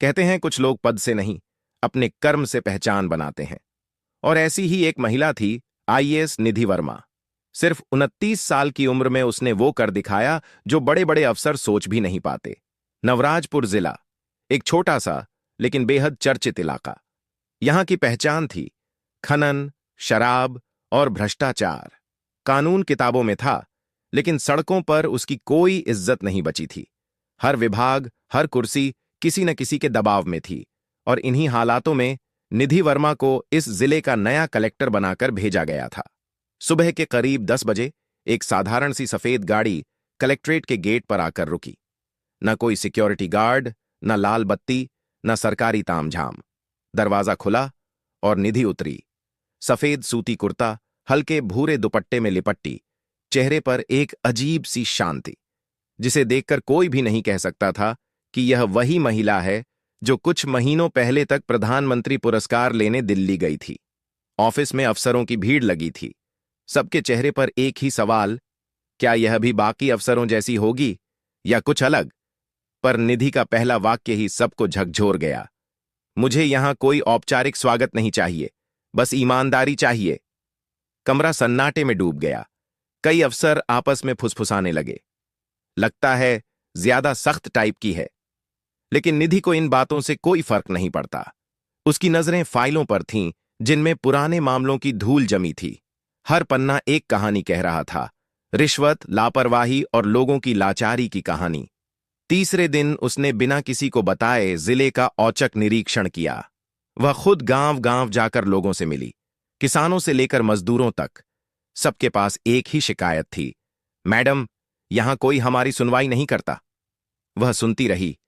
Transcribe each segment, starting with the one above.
कहते हैं कुछ लोग पद से नहीं, अपने कर्म से पहचान बनाते हैं। और ऐसी ही एक महिला थी, आईएएस निधि वर्मा। सिर्फ 29 साल की उम्र में उसने वो कर दिखाया जो बड़े बड़े अफसर सोच भी नहीं पाते। नवराजपुर जिला, एक छोटा सा लेकिन बेहद चर्चित इलाका। यहां की पहचान थी खनन, शराब और भ्रष्टाचार। कानून किताबों में था, लेकिन सड़कों पर उसकी कोई इज्जत नहीं बची थी। हर विभाग, हर कुर्सी किसी न किसी के दबाव में थी। और इन्हीं हालातों में निधि वर्मा को इस जिले का नया कलेक्टर बनाकर भेजा गया था। सुबह के करीब 10 बजे एक साधारण सी सफेद गाड़ी कलेक्ट्रेट के गेट पर आकर रुकी। न कोई सिक्योरिटी गार्ड, न लाल बत्ती, न सरकारी तामझाम। दरवाजा खुला और निधि उतरी। सफेद सूती कुर्ता, हल्के भूरे दुपट्टे में लिपट्टी, चेहरे पर एक अजीब सी शांति, जिसे देखकर कोई भी नहीं कह सकता था कि यह वही महिला है जो कुछ महीनों पहले तक प्रधानमंत्री पुरस्कार लेने दिल्ली गई थी। ऑफिस में अफसरों की भीड़ लगी थी। सबके चेहरे पर एक ही सवाल, क्या यह भी बाकी अफसरों जैसी होगी या कुछ अलग? पर निधि का पहला वाक्य ही सबको झकझोर गया। मुझे यहां कोई औपचारिक स्वागत नहीं चाहिए, बस ईमानदारी चाहिए। कमरा सन्नाटे में डूब गया। कई अफसर आपस में फुसफुसाने लगे। लगता है ज्यादा सख्त टाइप की है। लेकिन निधि को इन बातों से कोई फर्क नहीं पड़ता। उसकी नजरें फाइलों पर थीं, जिनमें पुराने मामलों की धूल जमी थी। हर पन्ना एक कहानी कह रहा था, रिश्वत, लापरवाही और लोगों की लाचारी की कहानी। तीसरे दिन उसने बिना किसी को बताए जिले का औचक निरीक्षण किया। वह खुद गांव गांव जाकर लोगों से मिली, किसानों से लेकर मजदूरों तक। सबके पास एक ही शिकायत थी, मैडम, यहां कोई हमारी सुनवाई नहीं करता। वह सुनती रही,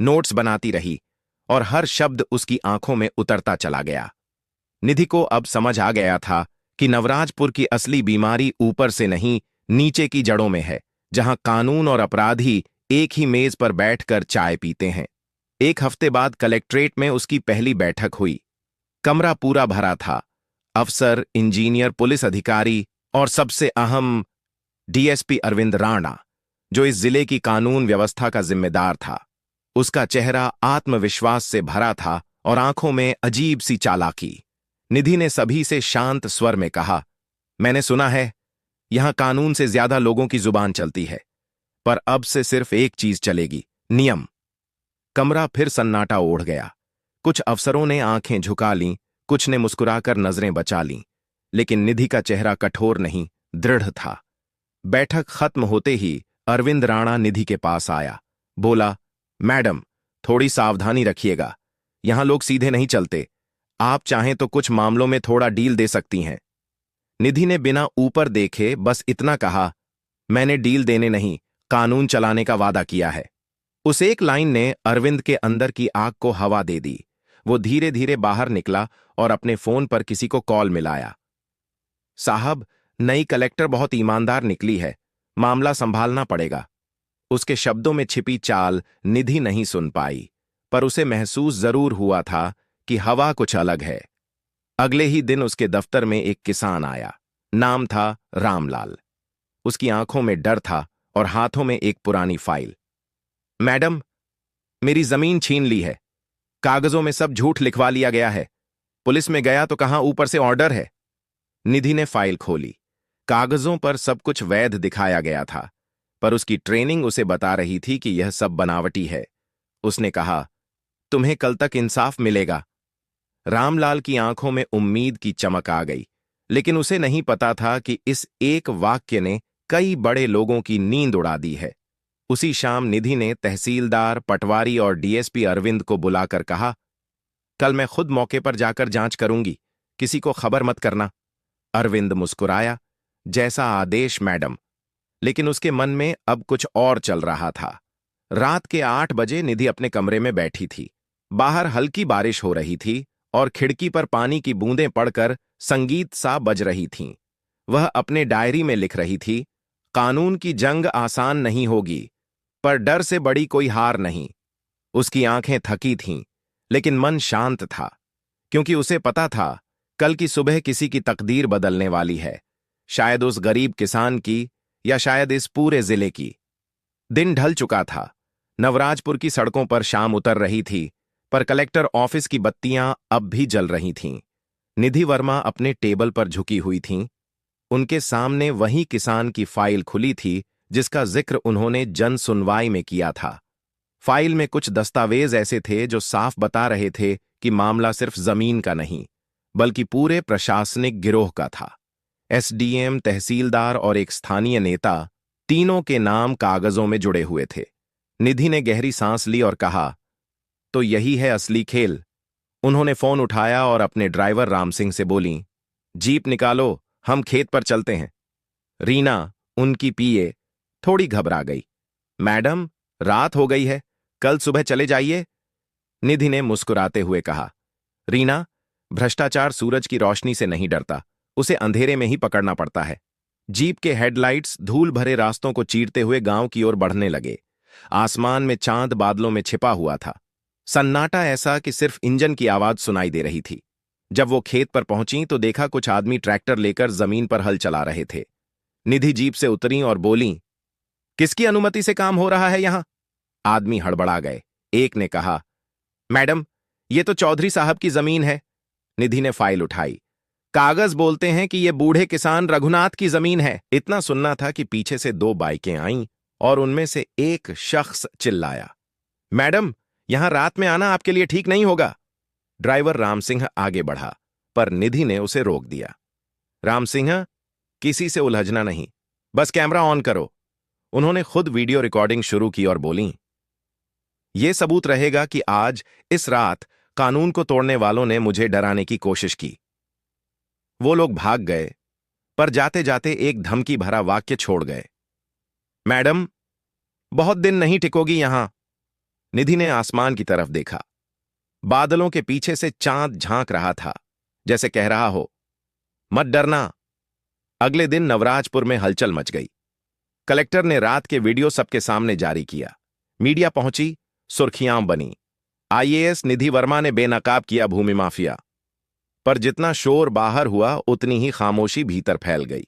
नोट्स बनाती रही, और हर शब्द उसकी आंखों में उतरता चला गया। निधि को अब समझ आ गया था कि नवराजपुर की असली बीमारी ऊपर से नहीं, नीचे की जड़ों में है, जहां कानून और अपराधी एक ही मेज पर बैठकर चाय पीते हैं। एक हफ्ते बाद कलेक्ट्रेट में उसकी पहली बैठक हुई। कमरा पूरा भरा था। अफसर, इंजीनियर, पुलिस अधिकारी और सबसे अहम डीएसपी अरविंद राणा, जो इस जिले की कानून व्यवस्था का जिम्मेदार था। उसका चेहरा आत्मविश्वास से भरा था और आंखों में अजीब सी चालाकी। निधि ने सभी से शांत स्वर में कहा, मैंने सुना है यहां कानून से ज्यादा लोगों की जुबान चलती है, पर अब से सिर्फ एक चीज चलेगी, नियम। कमरा फिर सन्नाटा ओढ़ गया। कुछ अफसरों ने आंखें झुका लीं, कुछ ने मुस्कुराकर नजरें बचा लीं, लेकिन निधि का चेहरा कठोर नहीं, दृढ़ था। बैठक खत्म होते ही अरविंद राणा निधि के पास आया। बोला, मैडम, थोड़ी सावधानी रखिएगा। यहां लोग सीधे नहीं चलते। आप चाहें तो कुछ मामलों में थोड़ा डील दे सकती हैं। निधि ने बिना ऊपर देखे बस इतना कहा, मैंने डील देने नहीं, कानून चलाने का वादा किया है। उस एक लाइन ने अरविंद के अंदर की आग को हवा दे दी। वो धीरे धीरे बाहर निकला और अपने फोन पर किसी को कॉल मिलाया। साहब, नई कलेक्टर बहुत ईमानदार निकली है, मामला संभालना पड़ेगा। उसके शब्दों में छिपी चाल निधि नहीं सुन पाई, पर उसे महसूस जरूर हुआ था कि हवा कुछ अलग है। अगले ही दिन उसके दफ्तर में एक किसान आया। नाम था रामलाल। उसकी आंखों में डर था और हाथों में एक पुरानी फाइल। मैडम, मेरी जमीन छीन ली है। कागजों में सब झूठ लिखवा लिया गया है। पुलिस में गया तो कहां ऊपर से ऑर्डर है। निधि ने फाइल खोली। कागजों पर सब कुछ वैध दिखाया गया था, पर उसकी ट्रेनिंग उसे बता रही थी कि यह सब बनावटी है। उसने कहा, तुम्हें कल तक इंसाफ मिलेगा। रामलाल की आंखों में उम्मीद की चमक आ गई, लेकिन उसे नहीं पता था कि इस एक वाक्य ने कई बड़े लोगों की नींद उड़ा दी है। उसी शाम निधि ने तहसीलदार, पटवारी और डीएसपी अरविंद को बुलाकर कहा, कल मैं खुद मौके पर जाकर जांच करूंगी, किसी को खबर मत करना। अरविंद मुस्कुराया, जैसा आदेश मैडम। लेकिन उसके मन में अब कुछ और चल रहा था। रात के 8 बजे निधि अपने कमरे में बैठी थी। बाहर हल्की बारिश हो रही थी और खिड़की पर पानी की बूंदें पड़कर संगीत सा बज रही थीं। वह अपने डायरी में लिख रही थी, कानून की जंग आसान नहीं होगी, पर डर से बड़ी कोई हार नहीं। उसकी आंखें थकी थीं, लेकिन मन शांत था, क्योंकि उसे पता था कल की सुबह किसी की तकदीर बदलने वाली है। शायद उस गरीब किसान की, या शायद इस पूरे जिले की। दिन ढल चुका था। नवराजपुर की सड़कों पर शाम उतर रही थी, पर कलेक्टर ऑफिस की बत्तियां अब भी जल रही थीं। निधि वर्मा अपने टेबल पर झुकी हुई थीं। उनके सामने वही किसान की फाइल खुली थी जिसका जिक्र उन्होंने जन सुनवाई में किया था। फाइल में कुछ दस्तावेज ऐसे थे जो साफ बता रहे थे कि मामला सिर्फ जमीन का नहीं, बल्कि पूरे प्रशासनिक गिरोह का था। एसडीएम, तहसीलदार और एक स्थानीय नेता, तीनों के नाम कागजों में जुड़े हुए थे। निधि ने गहरी सांस ली और कहा, तो यही है असली खेल। उन्होंने फोन उठाया और अपने ड्राइवर राम सिंह से बोली, जीप निकालो, हम खेत पर चलते हैं। रीना, उनकी पीए, थोड़ी घबरा गई। मैडम, रात हो गई है, कल सुबह चले जाइए। निधि ने मुस्कुराते हुए कहा, रीना, भ्रष्टाचार सूरज की रोशनी से नहीं डरता, उसे अंधेरे में ही पकड़ना पड़ता है। जीप के हेडलाइट्स धूल भरे रास्तों को चीरते हुए गांव की ओर बढ़ने लगे। आसमान में चांद बादलों में छिपा हुआ था। सन्नाटा ऐसा कि सिर्फ इंजन की आवाज सुनाई दे रही थी। जब वो खेत पर पहुंची तो देखा कुछ आदमी ट्रैक्टर लेकर जमीन पर हल चला रहे थे। निधि जीप से उतरी और बोली, किसकी अनुमति से काम हो रहा है यहां? आदमी हड़बड़ा गए। एक ने कहा, मैडम, ये तो चौधरी साहब की जमीन है। निधि ने फाइल उठाई। कागज बोलते हैं कि ये बूढ़े किसान रघुनाथ की जमीन है। इतना सुनना था कि पीछे से 2 बाइकें आईं और उनमें से एक शख्स चिल्लाया, मैडम, यहां रात में आना आपके लिए ठीक नहीं होगा। ड्राइवर राम सिंह आगे बढ़ा, पर निधि ने उसे रोक दिया। राम सिंह, किसी से उलझना नहीं, बस कैमरा ऑन करो। उन्होंने खुद वीडियो रिकॉर्डिंग शुरू की और बोली, यह सबूत रहेगा कि आज इस रात कानून को तोड़ने वालों ने मुझे डराने की कोशिश की। वो लोग भाग गए, पर जाते जाते एक धमकी भरा वाक्य छोड़ गए, मैडम, बहुत दिन नहीं टिकोगी यहां। निधि ने आसमान की तरफ देखा। बादलों के पीछे से चांद झांक रहा था, जैसे कह रहा हो, मत डरना। अगले दिन नवराजपुर में हलचल मच गई। कलेक्टर ने रात के वीडियो सबके सामने जारी किया। मीडिया पहुंची, सुर्खियां बनी। आईएएस निधि वर्मा ने बेनकाब किया भूमि माफिया। पर जितना शोर बाहर हुआ उतनी ही खामोशी भीतर फैल गई।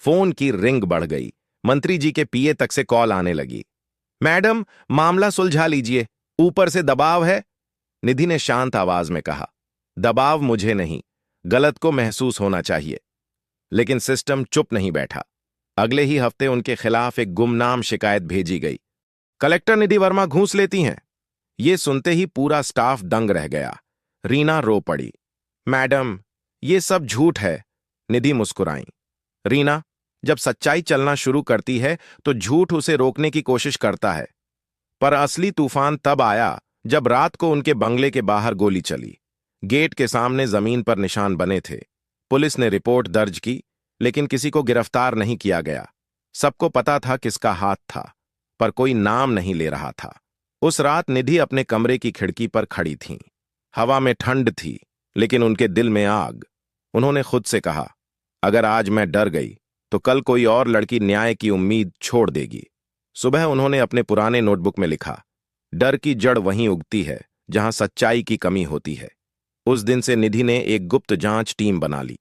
फोन की रिंग बढ़ गई। मंत्री जी के पीए तक से कॉल आने लगी। मैडम, मामला सुलझा लीजिए, ऊपर से दबाव है। निधि ने शांत आवाज में कहा, दबाव मुझे नहीं, गलत को महसूस होना चाहिए। लेकिन सिस्टम चुप नहीं बैठा। अगले ही हफ्ते उनके खिलाफ एक गुमनाम शिकायत भेजी गई। कलेक्टर निधि वर्मा घूस लेती हैं। ये सुनते ही पूरा स्टाफ दंग रह गया। रीना रो पड़ी, मैडम, ये सब झूठ है। निधि मुस्कुराई, रीना, जब सच्चाई चलना शुरू करती है तो झूठ उसे रोकने की कोशिश करता है। पर असली तूफान तब आया जब रात को उनके बंगले के बाहर गोली चली। गेट के सामने जमीन पर निशान बने थे। पुलिस ने रिपोर्ट दर्ज की, लेकिन किसी को गिरफ्तार नहीं किया गया। सबको पता था किसका हाथ था, पर कोई नाम नहीं ले रहा था। उस रात निधि अपने कमरे की खिड़की पर खड़ी थीं। हवा में ठंड थी, लेकिन उनके दिल में आग। उन्होंने खुद से कहा, अगर आज मैं डर गई तो कल कोई और लड़की न्याय की उम्मीद छोड़ देगी। सुबह उन्होंने अपने पुराने नोटबुक में लिखा, डर की जड़ वहीं उगती है जहां सच्चाई की कमी होती है। उस दिन से निधि ने एक गुप्त जांच टीम बना ली।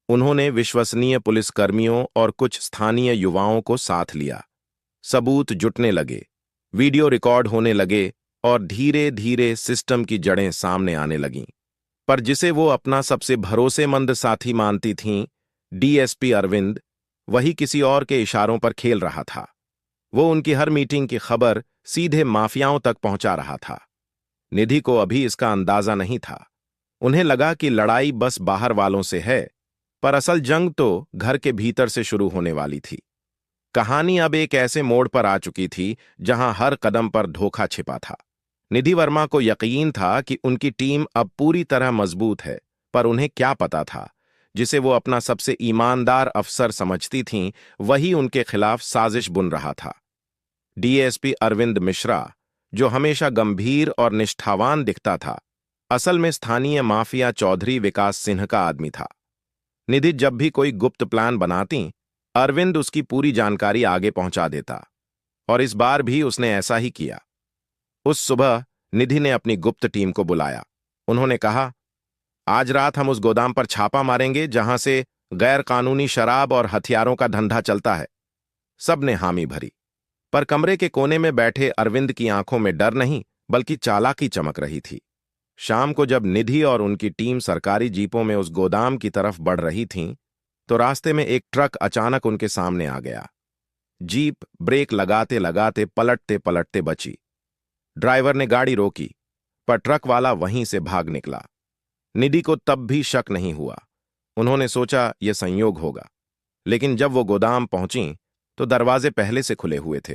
उन्होंने विश्वसनीय पुलिसकर्मियों और कुछ स्थानीय युवाओं को साथ लिया। सबूत जुटने लगे, वीडियो रिकॉर्ड होने लगे और धीरे धीरे सिस्टम की जड़ें सामने आने लगीं। पर जिसे वो अपना सबसे भरोसेमंद साथी मानती थीं, डीएसपी अरविंद, वही किसी और के इशारों पर खेल रहा था। वो उनकी हर मीटिंग की खबर सीधे माफियाओं तक पहुंचा रहा था। निधि को अभी इसका अंदाजा नहीं था। उन्हें लगा कि लड़ाई बस बाहर वालों से है, पर असल जंग तो घर के भीतर से शुरू होने वाली थी। कहानी अब एक ऐसे मोड़ पर आ चुकी थी जहां हर कदम पर धोखा छिपा था। निधि वर्मा को यकीन था कि उनकी टीम अब पूरी तरह मजबूत है, पर उन्हें क्या पता था, जिसे वो अपना सबसे ईमानदार अफसर समझती थीं, वही उनके खिलाफ साजिश बुन रहा था। डीएसपी अरविंद मिश्रा, जो हमेशा गंभीर और निष्ठावान दिखता था, असल में स्थानीय माफिया चौधरी विकास सिंह का आदमी था। निधि जब भी कोई गुप्त प्लान बनाती, अरविंद उसकी पूरी जानकारी आगे पहुंचा देता, और इस बार भी उसने ऐसा ही किया। उस सुबह निधि ने अपनी गुप्त टीम को बुलाया। उन्होंने कहा, आज रात हम उस गोदाम पर छापा मारेंगे जहां से गैर कानूनी शराब और हथियारों का धंधा चलता है। सबने हामी भरी, पर कमरे के कोने में बैठे अरविंद की आंखों में डर नहीं, बल्कि चालाकी चमक रही थी। शाम को जब निधि और उनकी टीम सरकारी जीपों में उस गोदाम की तरफ बढ़ रही थीं, तो रास्ते में एक ट्रक अचानक उनके सामने आ गया। जीप ब्रेक लगाते लगाते पलटते पलटते बची। ड्राइवर ने गाड़ी रोकी, पर ट्रक वाला वहीं से भाग निकला। निधि को तब भी शक नहीं हुआ। उन्होंने सोचा यह संयोग होगा, लेकिन जब वो गोदाम पहुंची तो दरवाजे पहले से खुले हुए थे।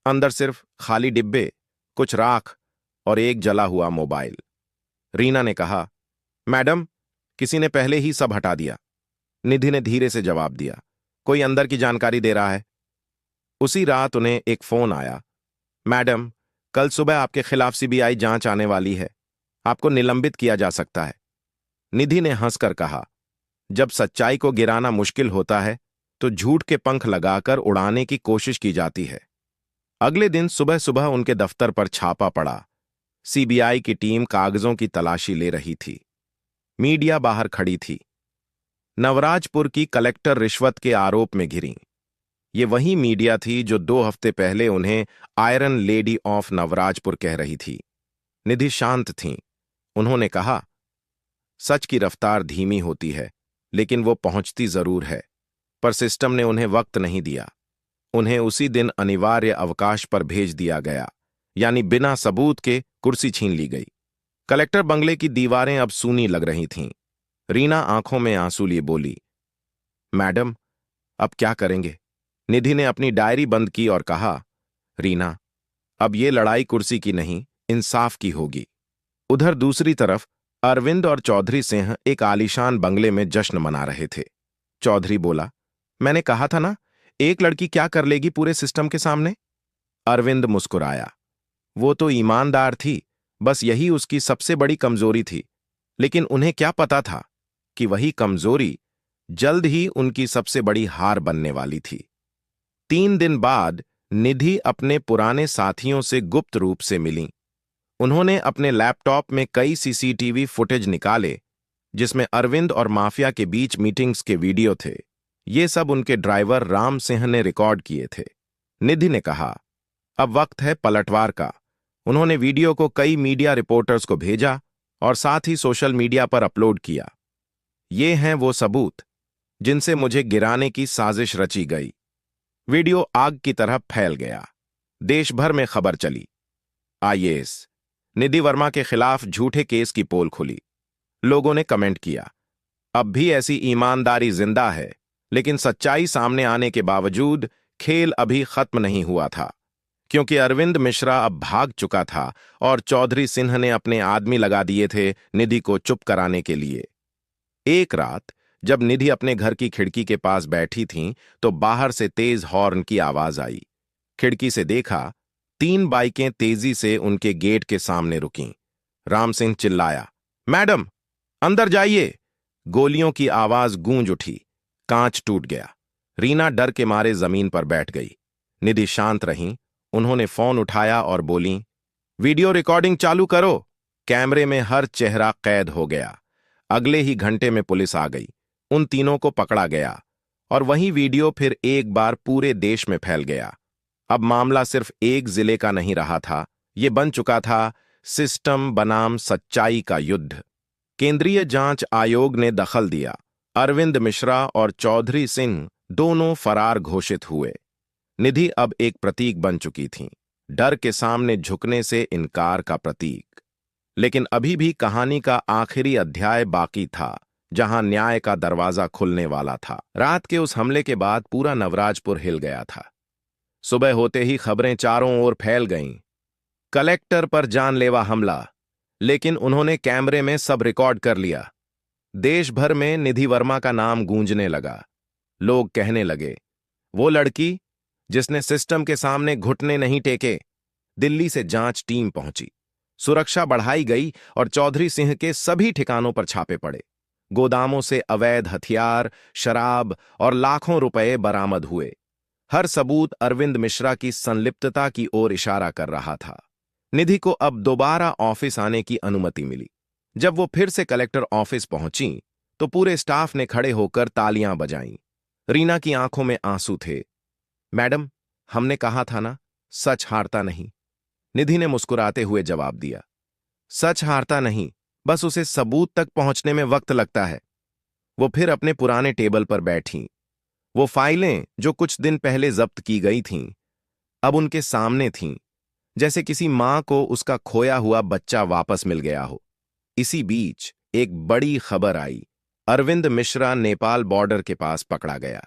अंदर सिर्फ खाली डिब्बे, कुछ राख और एक जला हुआ मोबाइल। रीना ने कहा, मैडम, किसी ने पहले ही सब हटा दिया। निधि ने धीरे से जवाब दिया, कोई अंदर की जानकारी दे रहा है। उसी रात उन्हें एक फोन आया, मैडम, कल सुबह आपके खिलाफ सीबीआई जांच आने वाली है, आपको निलंबित किया जा सकता है। निधि ने हंसकर कहा, जब सच्चाई को गिराना मुश्किल होता है तो झूठ के पंख लगाकर उड़ाने की कोशिश की जाती है। अगले दिन सुबह सुबह उनके दफ्तर पर छापा पड़ा। सीबीआई की टीम कागजों की तलाशी ले रही थी। मीडिया बाहर खड़ी थी। नवराजपुर की कलेक्टर रिश्वत के आरोप में घिरी। ये वही मीडिया थी जो 2 हफ्ते पहले उन्हें आयरन लेडी ऑफ नवराजपुर कह रही थी। निधि शांत थीं। उन्होंने कहा, सच की रफ्तार धीमी होती है, लेकिन वो पहुंचती जरूर है। पर सिस्टम ने उन्हें वक्त नहीं दिया। उन्हें उसी दिन अनिवार्य अवकाश पर भेज दिया गया, यानी बिना सबूत के कुर्सी छीन ली गई। कलेक्टर बंगले की दीवारें अब सूनी लग रही थीं। रीना आंखों में आंसू लिए बोली, मैडम, अब क्या करेंगे? निधि ने अपनी डायरी बंद की और कहा, रीना, अब ये लड़ाई कुर्सी की नहीं, इंसाफ की होगी। उधर दूसरी तरफ अरविंद और चौधरी सिंह एक आलीशान बंगले में जश्न मना रहे थे। चौधरी बोला, मैंने कहा था ना, एक लड़की क्या कर लेगी पूरे सिस्टम के सामने। अरविंद मुस्कुराया, वो तो ईमानदार थी, बस यही उसकी सबसे बड़ी कमजोरी थी। लेकिन उन्हें क्या पता था कि वही कमजोरी जल्द ही उनकी सबसे बड़ी हार बनने वाली थी। 3 दिन बाद निधि अपने पुराने साथियों से गुप्त रूप से मिली। उन्होंने अपने लैपटॉप में कई सीसीटीवी फुटेज निकाले, जिसमें अरविंद और माफिया के बीच मीटिंग्स के वीडियो थे। ये सब उनके ड्राइवर राम सिंह ने रिकॉर्ड किए थे। निधि ने कहा, अब वक्त है पलटवार का। उन्होंने वीडियो को कई मीडिया रिपोर्टर्स को भेजा और साथ ही सोशल मीडिया पर अपलोड किया। ये हैं वो सबूत जिनसे मुझे गिराने की साजिश रची गई। वीडियो आग की तरह फैल गया। देश भर में खबर चली। आईएएस निधि वर्मा के खिलाफ झूठे केस की पोल खुली। लोगों ने कमेंट किया, अब भी ऐसी ईमानदारी जिंदा है। लेकिन सच्चाई सामने आने के बावजूद खेल अभी खत्म नहीं हुआ था, क्योंकि अरविंद मिश्रा अब भाग चुका था और चौधरी सिंह ने अपने आदमी लगा दिए थे निधि को चुप कराने के लिए। एक रात जब निधि अपने घर की खिड़की के पास बैठी थीं, तो बाहर से तेज हॉर्न की आवाज आई। खिड़की से देखा, 3 बाइकें तेजी से उनके गेट के सामने रुकीं। राम सिंह चिल्लाया, मैडम, अंदर जाइए। गोलियों की आवाज गूंज उठी। कांच टूट गया। रीना डर के मारे जमीन पर बैठ गई। निधि शांत रहीं। उन्होंने फोन उठाया और बोली, वीडियो रिकॉर्डिंग चालू करो। कैमरे में हर चेहरा कैद हो गया। अगले ही घंटे में पुलिस आ गई। उन तीनों को पकड़ा गया और वही वीडियो फिर एक बार पूरे देश में फैल गया। अब मामला सिर्फ एक जिले का नहीं रहा था, ये बन चुका था सिस्टम बनाम सच्चाई का युद्ध। केंद्रीय जांच आयोग ने दखल दिया। अरविंद मिश्रा और चौधरी सिंह दोनों फरार घोषित हुए। निधि अब एक प्रतीक बन चुकी थीं, डर के सामने झुकने से इनकार का प्रतीक। लेकिन अभी भी कहानी का आखिरी अध्याय बाकी था, जहां न्याय का दरवाजा खुलने वाला था। रात के उस हमले के बाद पूरा नवराजपुर हिल गया था। सुबह होते ही खबरें चारों ओर फैल गईं। कलेक्टर पर जानलेवा हमला, लेकिन उन्होंने कैमरे में सब रिकॉर्ड कर लिया। देश भर में निधि वर्मा का नाम गूंजने लगा। लोग कहने लगे, वो लड़की जिसने सिस्टम के सामने घुटने नहीं टेके। दिल्ली से जांच टीम पहुंची। सुरक्षा बढ़ाई गई और चौधरी सिंह के सभी ठिकानों पर छापे पड़े। गोदामों से अवैध हथियार, शराब और लाखों रुपए बरामद हुए। हर सबूत अरविंद मिश्रा की संलिप्तता की ओर इशारा कर रहा था। निधि को अब दोबारा ऑफिस आने की अनुमति मिली। जब वो फिर से कलेक्टर ऑफिस पहुंची, तो पूरे स्टाफ ने खड़े होकर तालियां बजाईं। रीना की आंखों में आंसू थे। मैडम, हमने कहा था ना, सच हारता नहीं। निधि ने मुस्कुराते हुए जवाब दिया, सच हारता नहीं, बस उसे सबूत तक पहुंचने में वक्त लगता है। वो फिर अपने पुराने टेबल पर बैठीं। वो फाइलें जो कुछ दिन पहले जब्त की गई थीं, अब उनके सामने थीं, जैसे किसी मां को उसका खोया हुआ बच्चा वापस मिल गया हो। इसी बीच एक बड़ी खबर आई। अरविंद मिश्रा नेपाल बॉर्डर के पास पकड़ा गया।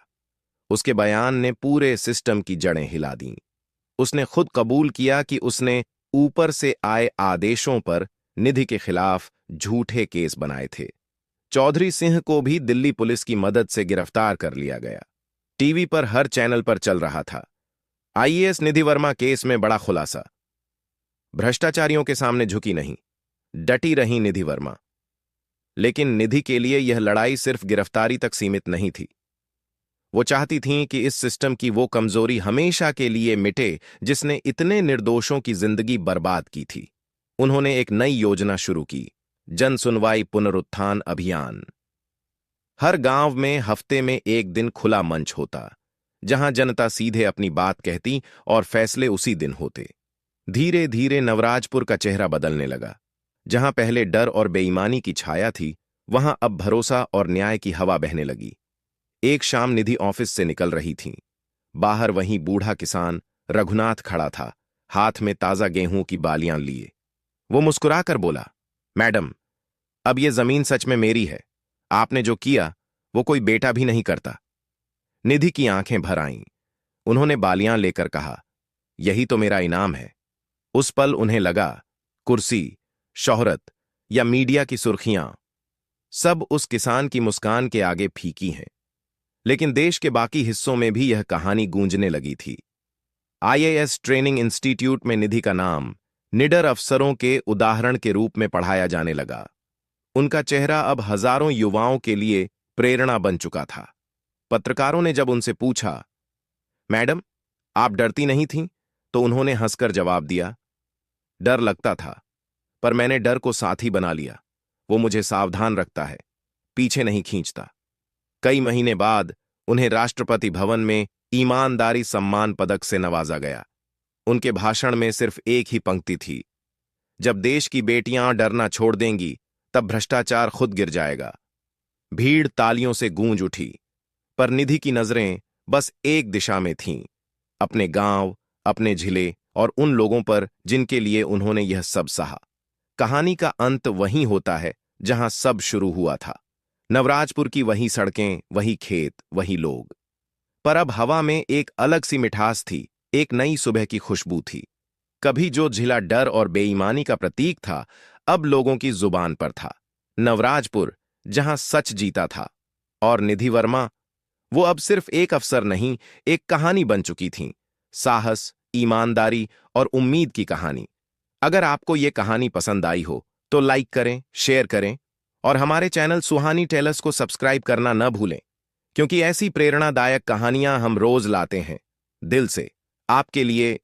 उसके बयान ने पूरे सिस्टम की जड़ें हिला दीं। उसने खुद कबूल किया कि उसने ऊपर से आए आदेशों पर निधि के खिलाफ झूठे केस बनाए थे। चौधरी सिंह को भी दिल्ली पुलिस की मदद से गिरफ्तार कर लिया गया। टीवी पर हर चैनल पर चल रहा था, आईएएस निधि वर्मा केस में बड़ा खुलासा। भ्रष्टाचारियों के सामने झुकी नहीं, डटी रही निधि वर्मा। लेकिन निधि के लिए यह लड़ाई सिर्फ गिरफ्तारी तक सीमित नहीं थी। वो चाहती थीं कि इस सिस्टम की वो कमजोरी हमेशा के लिए मिटे जिसने इतने निर्दोषों की जिंदगी बर्बाद की थी। उन्होंने एक नई योजना शुरू की, जन सुनवाई पुनरुत्थान अभियान। हर गांव में हफ्ते में एक दिन खुला मंच होता, जहां जनता सीधे अपनी बात कहती और फैसले उसी दिन होते। धीरे धीरे नवराजपुर का चेहरा बदलने लगा। जहां पहले डर और बेईमानी की छाया थी, वहां अब भरोसा और न्याय की हवा बहने लगी। एक शाम निधि ऑफिस से निकल रही थीं। बाहर वहीं बूढ़ा किसान रघुनाथ खड़ा था, हाथ में ताजा गेहूं की बालियां लिए। वो मुस्कुराकर बोला, मैडम, अब ये जमीन सच में मेरी है। आपने जो किया वो कोई बेटा भी नहीं करता। निधि की आंखें भर आईं। उन्होंने बालियां लेकर कहा, यही तो मेरा इनाम है। उस पल उन्हें लगा, कुर्सी, शोहरत या मीडिया की सुर्खियां सब उस किसान की मुस्कान के आगे फीकी हैं। लेकिन देश के बाकी हिस्सों में भी यह कहानी गूंजने लगी थी। आईएएस ट्रेनिंग इंस्टीट्यूट में निधि का नाम निडर अफसरों के उदाहरण के रूप में पढ़ाया जाने लगा। उनका चेहरा अब हजारों युवाओं के लिए प्रेरणा बन चुका था। पत्रकारों ने जब उनसे पूछा, मैडम, आप डरती नहीं थीं? तो उन्होंने हंसकर जवाब दिया, डर लगता था, पर मैंने डर को साथी बना लिया। वो मुझे सावधान रखता है, पीछे नहीं खींचता। कई महीने बाद उन्हें राष्ट्रपति भवन में ईमानदारी सम्मान पदक से नवाजा गया। उनके भाषण में सिर्फ एक ही पंक्ति थी, जब देश की बेटियां डरना छोड़ देंगी, तब भ्रष्टाचार खुद गिर जाएगा। भीड़ तालियों से गूंज उठी, पर निधि की नजरें बस एक दिशा में थीं, अपने गांव, अपने जिले और उन लोगों पर जिनके लिए उन्होंने यह सब सहा। कहानी का अंत वहीं होता है जहां सब शुरू हुआ था। नवराजपुर की वही सड़कें, वही खेत, वही लोग। पर अब हवा में एक अलग सी मिठास थी, एक नई सुबह की खुशबू थी। कभी जो जिला डर और बेईमानी का प्रतीक था, अब लोगों की जुबान पर था। नवराजपुर, जहां सच जीता था। और निधि वर्मा, वो अब सिर्फ एक अफसर नहीं, एक कहानी बन चुकी थीं। साहस, ईमानदारी और उम्मीद की कहानी। अगर आपको ये कहानी पसंद आई हो तो लाइक करें, शेयर करें और हमारे चैनल सुहानी टेलर्स को सब्सक्राइब करना न भूलें, क्योंकि ऐसी प्रेरणादायक कहानियां हम रोज लाते हैं, दिल से, आपके लिए,